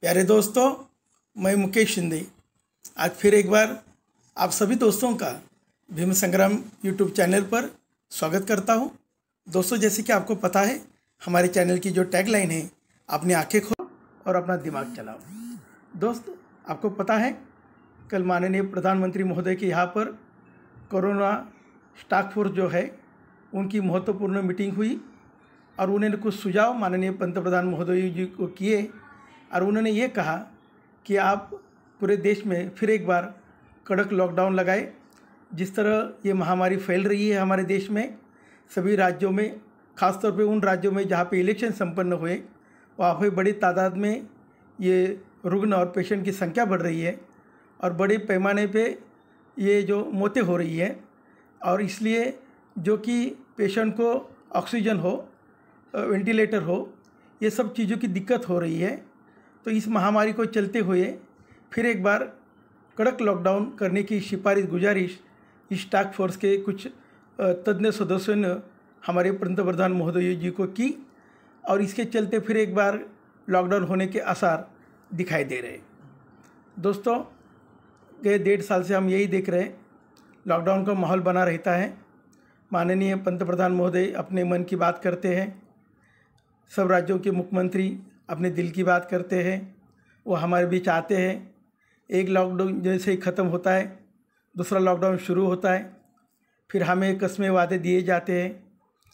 प्यारे दोस्तों, मैं मुकेश शिंदे आज फिर एक बार आप सभी दोस्तों का भीम संग्राम यूट्यूब चैनल पर स्वागत करता हूं। दोस्तों, जैसे कि आपको पता है, हमारे चैनल की जो टैगलाइन है, अपनी आंखें खोलो और अपना दिमाग चलाओ। दोस्त, आपको पता है, कल माननीय प्रधानमंत्री महोदय के यहाँ पर कोरोना टास्क फोर्स जो है उनकी महत्वपूर्ण मीटिंग हुई और उन्होंने कुछ सुझाव माननीय पंतप्रधान महोदय जी को किए और उन्होंने ये कहा कि आप पूरे देश में फिर एक बार कड़क लॉकडाउन लगाए। जिस तरह ये महामारी फैल रही है हमारे देश में, सभी राज्यों में, ख़ासतौर पे उन राज्यों में जहाँ पे इलेक्शन संपन्न हुए, वहाँ पे बड़ी तादाद में ये रुग्ण और पेशेंट की संख्या बढ़ रही है और बड़े पैमाने पे ये जो मौतें हो रही है। और इसलिए जो कि पेशेंट को ऑक्सीजन हो, वेंटिलेटर हो, ये सब चीज़ों की दिक्कत हो रही है। तो इस महामारी को चलते हुए फिर एक बार कड़क लॉकडाउन करने की गुजारिश इस टास्क फोर्स के कुछ तज्ञ सदस्यों ने हमारे पंतप्रधान महोदय जी को की और इसके चलते फिर एक बार लॉकडाउन होने के आसार दिखाई दे रहे हैं। दोस्तों, गए 1.5 साल से हम यही देख रहे हैं, लॉकडाउन का माहौल बना रहता है। माननीय पंतप्रधान महोदय अपने मन की बात करते हैं, सब राज्यों के मुख्यमंत्री अपने दिल की बात करते हैं, वो हमारे बीच आते हैं। एक लॉकडाउन जैसे ही ख़त्म होता है, दूसरा लॉकडाउन शुरू होता है, फिर हमें कस्में वादे दिए जाते हैं।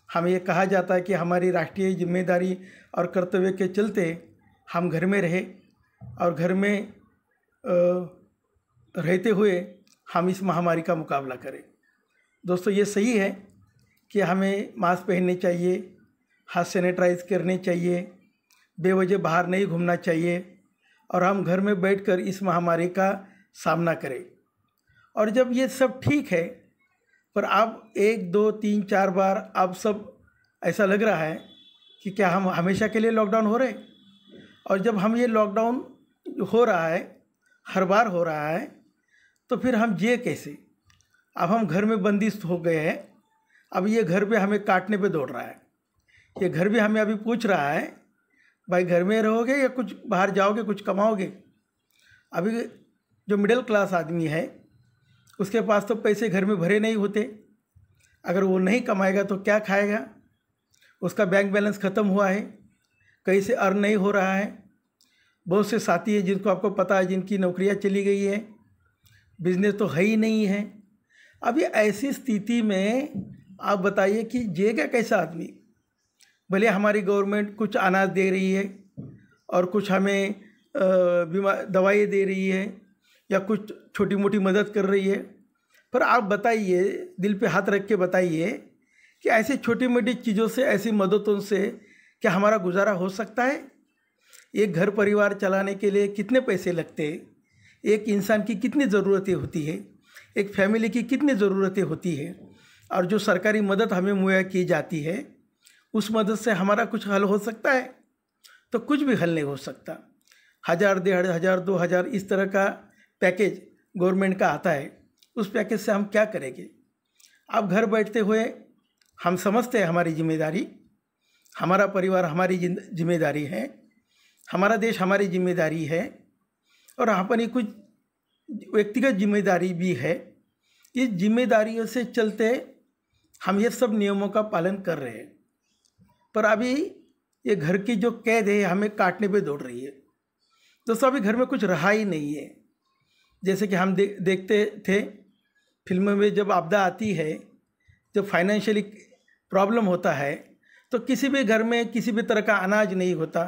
हमें ये कहा जाता है कि हमारी राष्ट्रीय जिम्मेदारी और कर्तव्य के चलते हम घर में रहे और घर में रहते हुए हम इस महामारी का मुकाबला करें। दोस्तों, ये सही है कि हमें मास्क पहनने चाहिए, हाथ सैनिटाइज करने चाहिए, बेवजह बाहर नहीं घूमना चाहिए और हम घर में बैठकर इस महामारी का सामना करें। और जब ये सब ठीक है, पर अब 1, 2, 3, 4 बार अब सब ऐसा लग रहा है कि क्या हम हमेशा के लिए लॉकडाउन हो रहे। और जब हम ये लॉकडाउन हो रहा है, हर बार हो रहा है, तो फिर हम जिए कैसे। अब हम घर में बंदिश हो गए हैं। अब ये घर पे हमें काटने पे दौड़ रहा है। ये घर भी हमें अभी पूछ रहा है, भाई घर में रहोगे या कुछ बाहर जाओगे, कुछ कमाओगे। अभी जो मिडिल क्लास आदमी है, उसके पास तो पैसे घर में भरे नहीं होते। अगर वो नहीं कमाएगा तो क्या खाएगा। उसका बैंक बैलेंस ख़त्म हुआ है, कहीं से अर्न नहीं हो रहा है। बहुत से साथी हैं जिनको आपको पता है, जिनकी नौकरियां चली गई है, बिजनेस तो है ही नहीं है। अभी ऐसी स्थिति में आप बताइए कि जिएगा कैसा आदमी। भले हमारी गवर्नमेंट कुछ अनाज दे रही है और कुछ हमें दवाई दे रही है या कुछ छोटी मोटी मदद कर रही है, पर आप बताइए, दिल पे हाथ रख के बताइए कि ऐसी छोटी मोटी चीज़ों से, ऐसी मददों से क्या हमारा गुजारा हो सकता है। एक घर परिवार चलाने के लिए कितने पैसे लगते हैं, एक इंसान की कितनी ज़रूरतें होती है, एक फैमिली की कितनी ज़रूरतें होती है, और जो सरकारी मदद हमें मुहैया की जाती है, उस मदद से हमारा कुछ हल हो सकता है। तो कुछ भी हल नहीं हो सकता। 1000, 1500, 2000 इस तरह का पैकेज गवर्नमेंट का आता है, उस पैकेज से हम क्या करेंगे। अब घर बैठते हुए हम समझते हैं हमारी जिम्मेदारी, हमारा परिवार हमारी जिम्मेदारी है, हमारा देश हमारी जिम्मेदारी है और अपनी कुछ व्यक्तिगत जिम्मेदारी भी है। इस जिम्मेदारियों से चलते हम ये सब नियमों का पालन कर रहे हैं, पर अभी ये घर की जो कैद है हमें काटने पे दौड़ रही है। दोस्तों, अभी घर में कुछ रहा ही नहीं है। जैसे कि हम देखते थे फिल्मों में, जब आपदा आती है, जब फाइनेंशियली प्रॉब्लम होता है, तो किसी भी घर में किसी भी तरह का अनाज नहीं होता।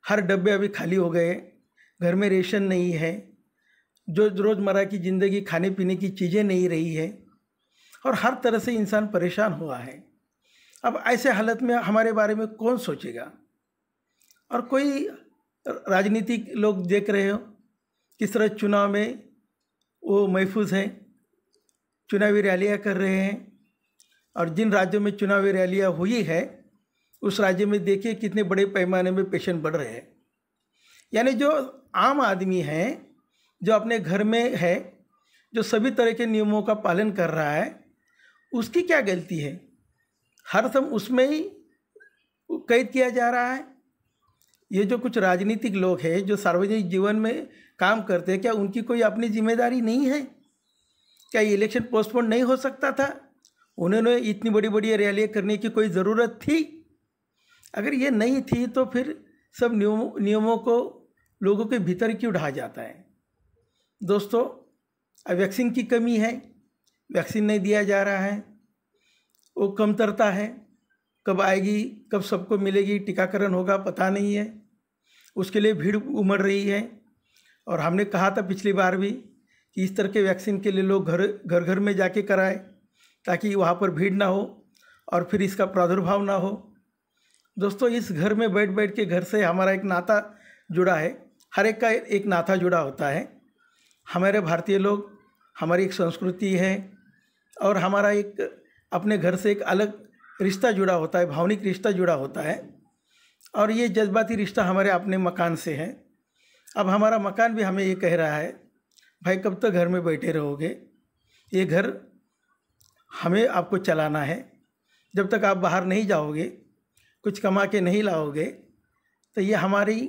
हर डब्बे अभी खाली हो गए, घर में रेशन नहीं है, जो रोज़मर्रा की ज़िंदगी खाने पीने की चीज़ें नहीं रही है और हर तरह से इंसान परेशान हुआ है। अब ऐसे हालत में हमारे बारे में कौन सोचेगा। और कोई राजनीतिक लोग देख रहे हो किस तरह चुनाव में वो महफूज हैं, चुनावी रैलियां कर रहे हैं, और जिन राज्यों में चुनावी रैलियां हुई है, उस राज्य में देखिए कितने बड़े पैमाने में पेशेंट बढ़ रहे हैं। यानी जो आम आदमी है, जो अपने घर में है, जो सभी तरह के नियमों का पालन कर रहा है, उसकी क्या गलती है। हर समय उसमें ही कैद किया जा रहा है। ये जो कुछ राजनीतिक लोग हैं जो सार्वजनिक जीवन में काम करते हैं, क्या उनकी कोई अपनी जिम्मेदारी नहीं है? क्या ये इलेक्शन पोस्टपोन नहीं हो सकता था? उन्होंने इतनी बड़ी बड़ी रैलियाँ करने की कोई ज़रूरत थी? अगर ये नहीं थी तो फिर सब नियमों को लोगों के भीतर क्यों ढहा जाता है? दोस्तों, अब वैक्सीन की कमी है, वैक्सीन नहीं दिया जा रहा है, वो कमतरता है। कब आएगी, कब सबको मिलेगी, टीकाकरण होगा, पता नहीं है। उसके लिए भीड़ उमड़ रही है। और हमने कहा था पिछली बार भी कि इस तरह के वैक्सीन के लिए लोग घर घर में जाके कराएं, ताकि वहाँ पर भीड़ ना हो और फिर इसका प्रादुर्भाव ना हो। दोस्तों, इस घर में बैठ बैठ के घर से हमारा एक नाता जुड़ा है। हर एक का एक नाता जुड़ा होता है। हमारे भारतीय लोग, हमारी एक संस्कृति है और हमारा एक अपने घर से एक अलग रिश्ता जुड़ा होता है, भावनिक रिश्ता जुड़ा होता है। और ये जज्बाती रिश्ता हमारे अपने मकान से है। अब हमारा मकान भी हमें ये कह रहा है, भाई कब तक घर में बैठे रहोगे? ये घर हमें आपको चलाना है। जब तक आप बाहर नहीं जाओगे, कुछ कमा के नहीं लाओगे, तो ये हमारी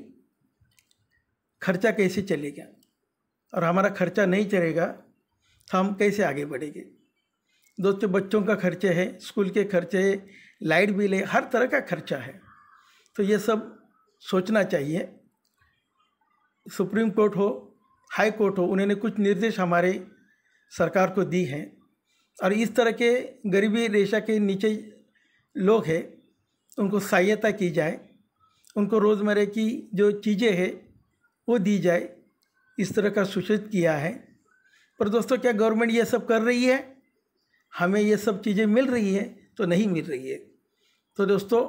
खर्चा कैसे चलेगा? और हमारा खर्चा नहीं चलेगा तो हम कैसे आगे बढ़ेंगे? दोस्तों, बच्चों का खर्चे है, स्कूल के खर्चे, लाइट बिल है, हर तरह का खर्चा है। तो ये सब सोचना चाहिए। सुप्रीम कोर्ट हो, हाई कोर्ट हो, उन्होंने कुछ निर्देश हमारे सरकार को दी हैं। और इस तरह के गरीबी रेखा के नीचे लोग हैं, उनको सहायता की जाए, उनको रोज़मर्रा की जो चीज़ें हैं वो दी जाए, इस तरह का सूचित किया है। पर दोस्तों, क्या गवर्नमेंट ये सब कर रही है? हमें ये सब चीज़ें मिल रही है? तो नहीं मिल रही है। तो दोस्तों,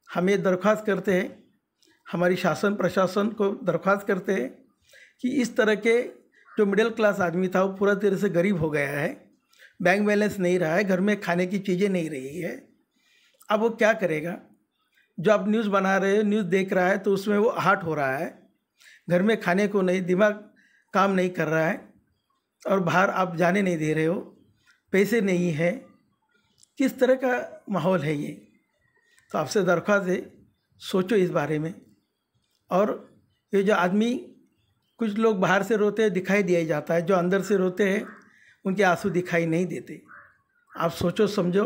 हम ये दरख्वास्त करते हैं, हमारी शासन प्रशासन को दरख्वास्त करते हैं कि इस तरह के जो मिडिल क्लास आदमी था वो पूरा तरह से गरीब हो गया है, बैंक बैलेंस नहीं रहा है, घर में खाने की चीज़ें नहीं रही है। अब वो क्या करेगा? जो आप न्यूज़ बना रहे हो, न्यूज़ देख रहा है तो उसमें वो आहट हो रहा है, घर में खाने को नहीं, दिमाग काम नहीं कर रहा है और बाहर आप जाने नहीं दे रहे हो, पैसे नहीं है। किस तरह का माहौल है ये? तो आपसे दरख्वास्त है, सोचो इस बारे में। और ये जो आदमी, कुछ लोग बाहर से रोते हैं दिखाई दिया जाता है, जो अंदर से रोते हैं उनके आंसू दिखाई नहीं देते। आप सोचो समझो।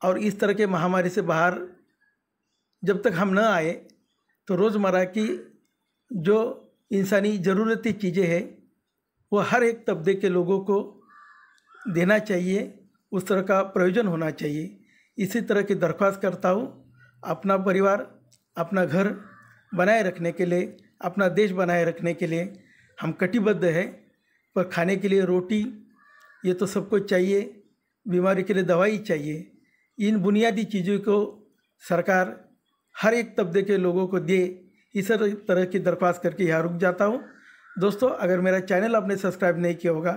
और इस तरह के महामारी से बाहर जब तक हम न आए तो रोज़मर्रा की जो इंसानी ज़रूरती चीज़ें हैं वो हर एक तबके के लोगों को देना चाहिए, उस तरह का प्रयोजन होना चाहिए। इसी तरह की दरख्वास्त करता हूँ। अपना परिवार, अपना घर बनाए रखने के लिए, अपना देश बनाए रखने के लिए हम कटिबद्ध है। पर खाने के लिए रोटी ये तो सबको चाहिए, बीमारी के लिए दवाई चाहिए। इन बुनियादी चीज़ों को सरकार हर एक तबके के लोगों को दे, इस तरह की दरख्वास्त करके यहाँ रुक जाता हूँ। दोस्तों, अगर मेरा चैनल आपने सब्सक्राइब नहीं किया होगा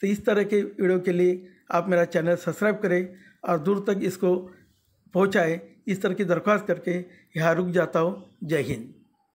तो इस तरह के वीडियो के लिए आप मेरा चैनल सब्सक्राइब करें और दूर तक इसको पहुँचाएँ। इस तरह की दरख्वास्त करके यहाँ रुक जाता हूँ। जय हिंद।